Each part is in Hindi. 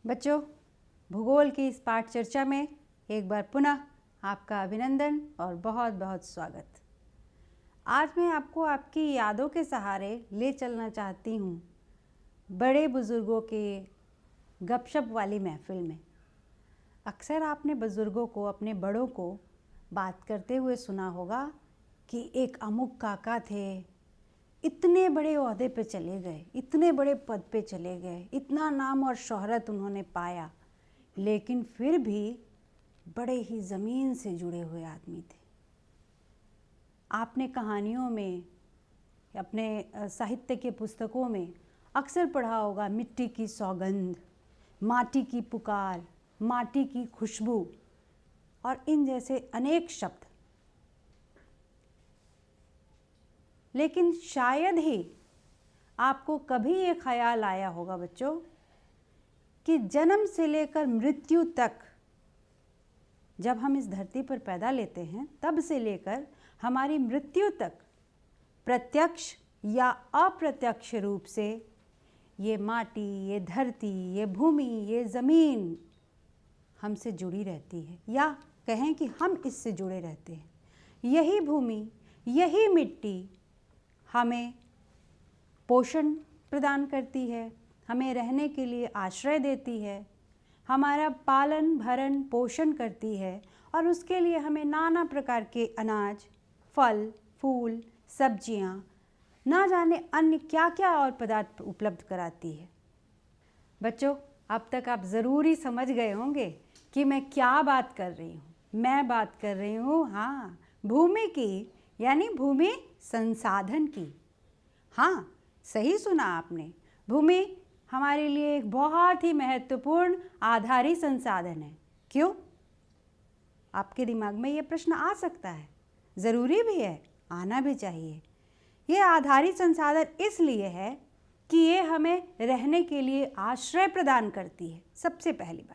बच्चों, भूगोल की इस पाठ चर्चा में एक बार पुनः आपका अभिनंदन और बहुत बहुत स्वागत। आज मैं आपको आपकी यादों के सहारे ले चलना चाहती हूँ बड़े बुज़ुर्गों के गपशप वाली महफिल में। अक्सर आपने बुज़ुर्गों को, अपने बड़ों को बात करते हुए सुना होगा कि एक अमुक काका थे, इतने बड़े ओहदे पे चले गए, इतने बड़े पद पे चले गए, इतना नाम और शोहरत उन्होंने पाया, लेकिन फिर भी बड़े ही ज़मीन से जुड़े हुए आदमी थे। आपने कहानियों में, अपने साहित्य के पुस्तकों में अक्सर पढ़ा होगा मिट्टी की सौगंध, माटी की पुकार, माटी की खुशबू और इन जैसे अनेक शब्द। लेकिन शायद ही आपको कभी ये ख्याल आया होगा बच्चों कि जन्म से लेकर मृत्यु तक, जब हम इस धरती पर पैदा लेते हैं तब से लेकर हमारी मृत्यु तक प्रत्यक्ष या अप्रत्यक्ष रूप से ये माटी, ये धरती, ये भूमि, ये ज़मीन हमसे जुड़ी रहती है, या कहें कि हम इससे जुड़े रहते हैं। यही भूमि, यही मिट्टी हमें पोषण प्रदान करती है, हमें रहने के लिए आश्रय देती है, हमारा पालन भरण पोषण करती है और उसके लिए हमें नाना प्रकार के अनाज, फल, फूल, सब्जियां, ना जाने अन्य क्या क्या और पदार्थ उपलब्ध कराती है। बच्चों, अब तक आप ज़रूर ही समझ गए होंगे कि मैं क्या बात कर रही हूँ। मैं बात कर रही हूँ भूमि की, यानी भूमि संसाधन की। हाँ, सही सुना आपने। भूमि हमारे लिए एक बहुत ही महत्वपूर्ण आधारी संसाधन है। क्यों? आपके दिमाग में ये प्रश्न आ सकता है। ज़रूरी भी है, आना भी चाहिए। ये आधारी संसाधन इसलिए है कि ये हमें रहने के लिए आश्रय प्रदान करती है, सबसे पहली बात।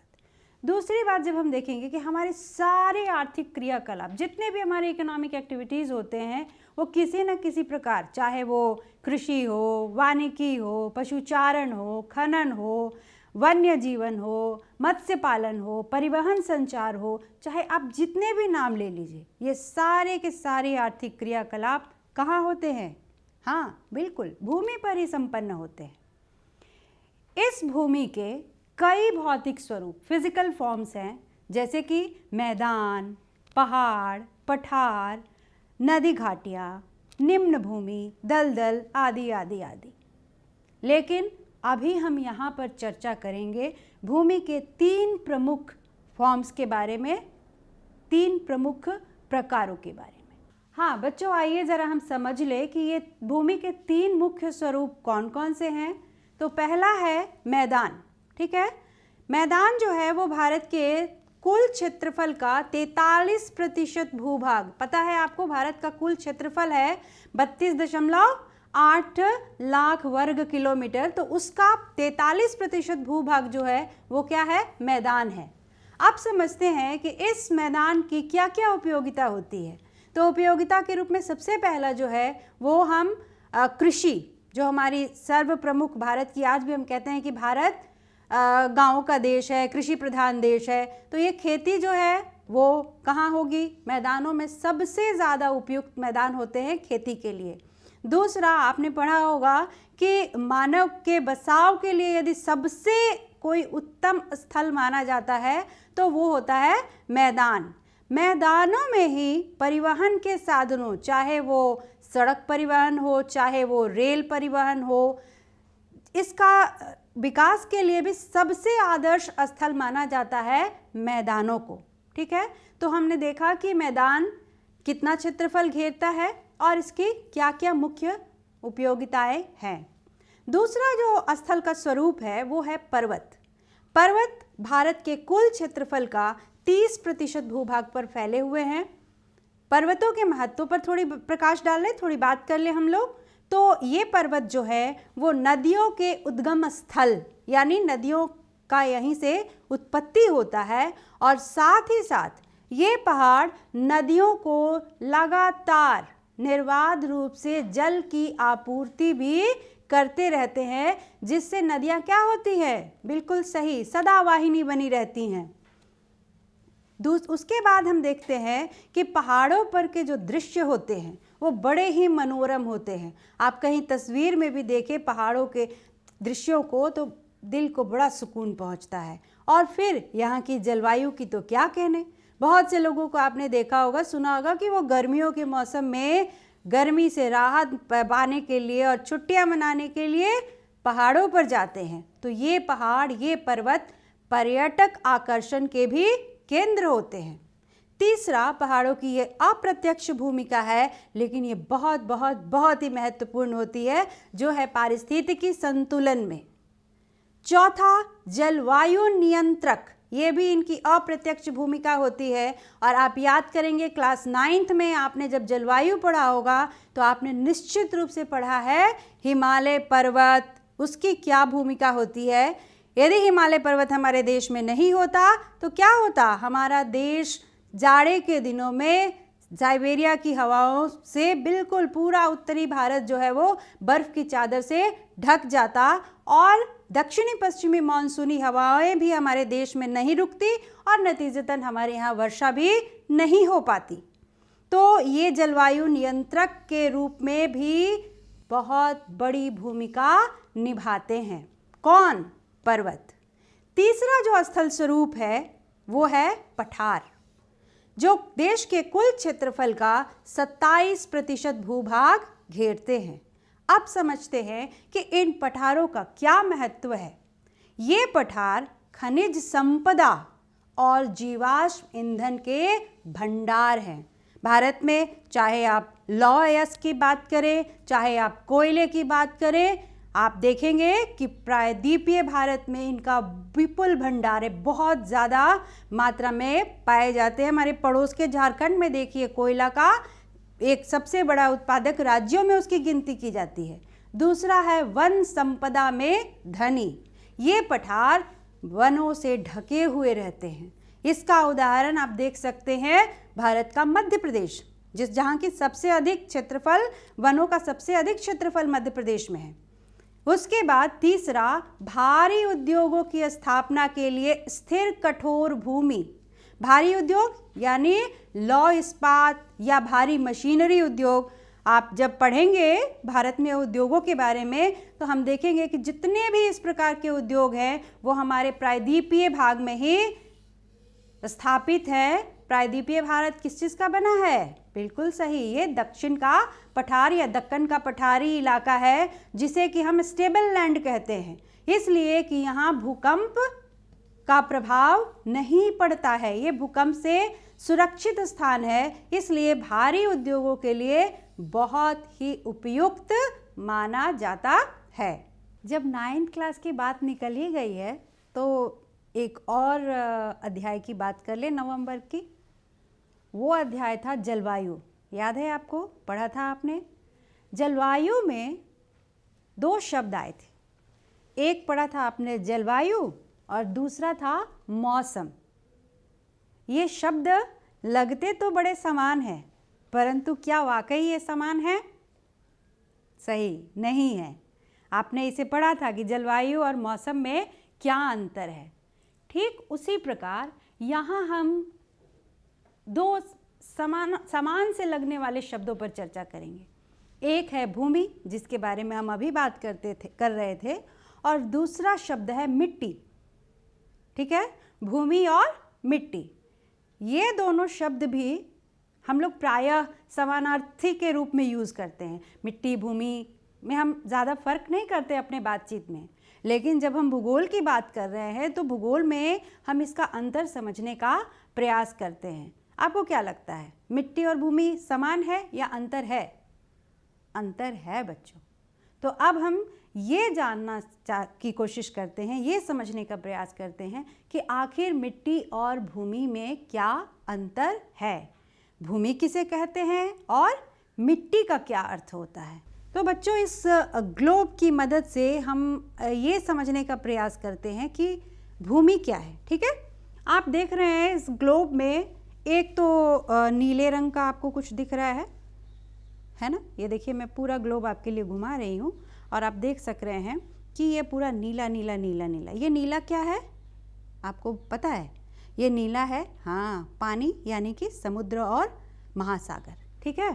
दूसरी बात, जब हम देखेंगे कि हमारे सारे आर्थिक क्रियाकलाप, जितने भी हमारे इकोनॉमिक एक्टिविटीज़ होते हैं, वो किसी न किसी प्रकार, चाहे वो कृषि हो, वानिकी हो, पशुचारण हो, खनन हो, वन्य जीवन हो, मत्स्य पालन हो, परिवहन संचार हो, चाहे आप जितने भी नाम ले लीजिए, ये सारे के सारे आर्थिक क्रियाकलाप कहाँ होते हैं? हाँ, बिल्कुल, भूमि पर ही संपन्न होते हैं। इस भूमि के कई भौतिक स्वरूप, फिजिकल फॉर्म्स हैं, जैसे कि मैदान, पहाड़, पठार, नदी घाटियाँ, निम्न भूमि, दलदल आदि आदि आदि। लेकिन अभी हम यहाँ पर चर्चा करेंगे भूमि के 3 प्रमुख फॉर्म्स के बारे में, 3 प्रमुख प्रकारों के बारे में। हाँ बच्चों, आइए ज़रा हम समझ ले कि ये भूमि के 3 मुख्य स्वरूप कौन कौन से हैं। तो पहला है मैदान। ठीक है, मैदान जो है वो भारत के कुल क्षेत्रफल का 43% भूभाग, पता है आपको भारत का कुल क्षेत्रफल है 32.8 लाख वर्ग किलोमीटर, तो उसका 43% भूभाग जो है वो क्या है? मैदान है। अब समझते हैं कि इस मैदान की क्या क्या उपयोगिता होती है। तो उपयोगिता के रूप में सबसे पहला जो है वो हम कृषि, जो हमारी सर्व प्रमुख भारत की, आज भी हम कहते हैं कि भारत गाँव का देश है, कृषि प्रधान देश है, तो ये खेती जो है वो कहाँ होगी? मैदानों में सबसे ज़्यादा उपयुक्त मैदान होते हैं खेती के लिए। दूसरा, आपने पढ़ा होगा कि मानव के बसाव के लिए यदि सबसे कोई उत्तम स्थल माना जाता है तो वो होता है मैदान। मैदानों में ही परिवहन के साधनों, चाहे वो सड़क परिवहन हो, चाहे वो रेल परिवहन हो, इसका विकास के लिए भी सबसे आदर्श स्थल माना जाता है मैदानों को। ठीक है, तो हमने देखा कि मैदान कितना क्षेत्रफल घेरता है और इसकी क्या क्या मुख्य उपयोगिताएं हैं। दूसरा जो स्थल का स्वरूप है वो है पर्वत। पर्वत भारत के कुल क्षेत्रफल का 30% भूभाग पर फैले हुए हैं। पर्वतों के महत्व पर थोड़ी प्रकाश डाल लें, थोड़ी बात कर ले हम लोग। तो ये पर्वत जो है वो नदियों के उद्गम स्थल, यानी नदियों का यहीं से उत्पत्ति होता है, और साथ ही साथ ये पहाड़ नदियों को लगातार निर्बाध रूप से जल की आपूर्ति भी करते रहते हैं, जिससे नदियाँ क्या होती है, बिल्कुल सही, सदावाहिनी बनी रहती हैं। उसके बाद हम देखते हैं कि पहाड़ों पर के जो दृश्य होते हैं वो बड़े ही मनोरम होते हैं। आप कहीं तस्वीर में भी देखें पहाड़ों के दृश्यों को तो दिल को बड़ा सुकून पहुंचता है। और फिर यहाँ की जलवायु की तो क्या कहने, बहुत से लोगों को आपने देखा होगा, सुना होगा कि वो गर्मियों के मौसम में गर्मी से राहत पाने के लिए और छुट्टियाँ मनाने के लिए पहाड़ों पर जाते हैं। तो ये पहाड़, ये पर्वत पर्यटक आकर्षण के भी केंद्र होते हैं। तीसरा, पहाड़ों की ये अप्रत्यक्ष भूमिका है, लेकिन ये बहुत बहुत बहुत ही महत्वपूर्ण होती है, जो है पारिस्थितिकी संतुलन में। चौथा, जलवायु नियंत्रक, ये भी इनकी अप्रत्यक्ष भूमिका होती है। और आप याद करेंगे क्लास 9th में आपने जब जलवायु पढ़ा होगा तो आपने निश्चित रूप से पढ़ा है हिमालय पर्वत, उसकी क्या भूमिका होती है। यदि हिमालय पर्वत हमारे देश में नहीं होता तो क्या होता, हमारा देश जाड़े के दिनों में साइबेरिया की हवाओं से बिल्कुल पूरा उत्तरी भारत जो है वो बर्फ़ की चादर से ढक जाता और दक्षिणी पश्चिमी मानसूनी हवाएं भी हमारे देश में नहीं रुकती और नतीजतन हमारे यहाँ वर्षा भी नहीं हो पाती। तो ये जलवायु नियंत्रक के रूप में भी बहुत बड़ी भूमिका निभाते हैं। कौन? पर्वत। तीसरा जो स्थल स्वरूप है वो है पठार, जो देश के कुल क्षेत्रफल का 27% भूभाग घेरते हैं। अब समझते हैं कि इन पठारों का क्या महत्व है। ये पठार खनिज संपदा और जीवाश्म ईंधन के भंडार हैं। भारत में चाहे आप लौह अयस्क की बात करें, चाहे आप कोयले की बात करें, आप देखेंगे कि प्रायद्वीपीय भारत में इनका विपुल भंडार है, बहुत ज़्यादा मात्रा में पाए जाते हैं। हमारे पड़ोस के झारखंड में देखिए कोयला का एक सबसे बड़ा उत्पादक राज्यों में उसकी गिनती की जाती है। दूसरा है वन संपदा में धनी, ये पठार वनों से ढके हुए रहते हैं। इसका उदाहरण आप देख सकते हैं भारत का मध्य प्रदेश, जहाँ की सबसे अधिक क्षेत्रफल, वनों का सबसे अधिक क्षेत्रफल मध्य प्रदेश में है। उसके बाद तीसरा, भारी उद्योगों की स्थापना के लिए स्थिर कठोर भूमि। भारी उद्योग यानी लौह इस्पात या भारी मशीनरी उद्योग। आप जब पढ़ेंगे भारत में उद्योगों के बारे में तो हम देखेंगे कि जितने भी इस प्रकार के उद्योग हैं वो हमारे प्रायद्वीपीय भाग में ही स्थापित है। प्रायद्वीपीय भारत किस चीज़ का बना है? बिल्कुल सही, ये दक्षिण का पठार या दक्कन का पठारी इलाका है, जिसे कि हम स्टेबल लैंड कहते हैं, इसलिए कि यहाँ भूकंप का प्रभाव नहीं पड़ता है। ये भूकंप से सुरक्षित स्थान है, इसलिए भारी उद्योगों के लिए बहुत ही उपयुक्त माना जाता है। जब 9th क्लास की बात निकल ही गई है तो एक और अध्याय की बात कर ले, नवंबर की। वो अध्याय था जलवायु। याद है आपको, पढ़ा था आपने। जलवायु में 2 शब्द आए थे, एक पढ़ा था आपने जलवायु और दूसरा था मौसम। ये शब्द लगते तो बड़े समान हैं, परंतु क्या वाकई ये समान है? सही नहीं है। आपने इसे पढ़ा था कि जलवायु और मौसम में क्या अंतर है। ठीक उसी प्रकार यहाँ हम 2 समान से लगने वाले शब्दों पर चर्चा करेंगे। एक है भूमि, जिसके बारे में हम अभी बात कर रहे थे, और दूसरा शब्द है मिट्टी। ठीक है, भूमि और मिट्टी, ये दोनों शब्द भी हम लोग प्रायः समानार्थी के रूप में यूज़ करते हैं। मिट्टी भूमि में हम ज़्यादा फर्क नहीं करते अपने बातचीत में, लेकिन जब हम भूगोल की बात कर रहे हैं तो भूगोल में हम इसका अंतर समझने का प्रयास करते हैं। आपको क्या लगता है, मिट्टी और भूमि समान है या अंतर है? अंतर है बच्चों। तो अब हम ये जानना की कोशिश करते हैं, ये समझने का प्रयास करते हैं कि आखिर मिट्टी और भूमि में क्या अंतर है, भूमि किसे कहते हैं और मिट्टी का क्या अर्थ होता है। तो बच्चों, इस ग्लोब की मदद से हम ये समझने का प्रयास करते हैं कि भूमि क्या है। ठीक है, आप देख रहे हैं इस ग्लोब में एक तो नीले रंग का आपको कुछ दिख रहा है ना। ये देखिए, मैं पूरा ग्लोब आपके लिए घुमा रही हूँ और आप देख सक रहे हैं कि ये पूरा नीला नीला नीला नीला, ये नीला क्या है आपको पता है? ये नीला है, हाँ, पानी, यानी कि समुद्र और महासागर। ठीक है,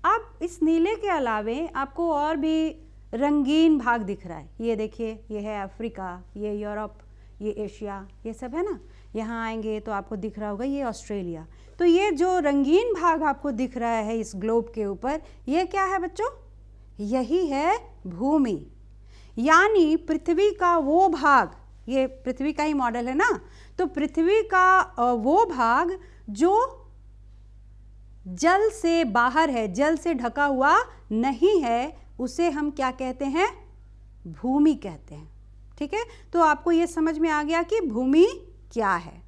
अब इस नीले के अलावे आपको और भी रंगीन भाग दिख रहा है। ये देखिए, ये है अफ्रीका, ये यूरोप, ये एशिया, ये सब है ना। यहाँ आएंगे तो आपको दिख रहा होगा ये ऑस्ट्रेलिया। तो ये जो रंगीन भाग आपको दिख रहा है इस ग्लोब के ऊपर, ये क्या है बच्चों? यही है भूमि, यानी पृथ्वी का वो भाग, ये पृथ्वी का ही मॉडल है ना, तो पृथ्वी का वो भाग जो जल से बाहर है, जल से ढका हुआ नहीं है, उसे हम क्या कहते हैं? भूमि कहते हैं। ठीक है, तो आपको ये समझ में आ गया कि भूमि क्या है।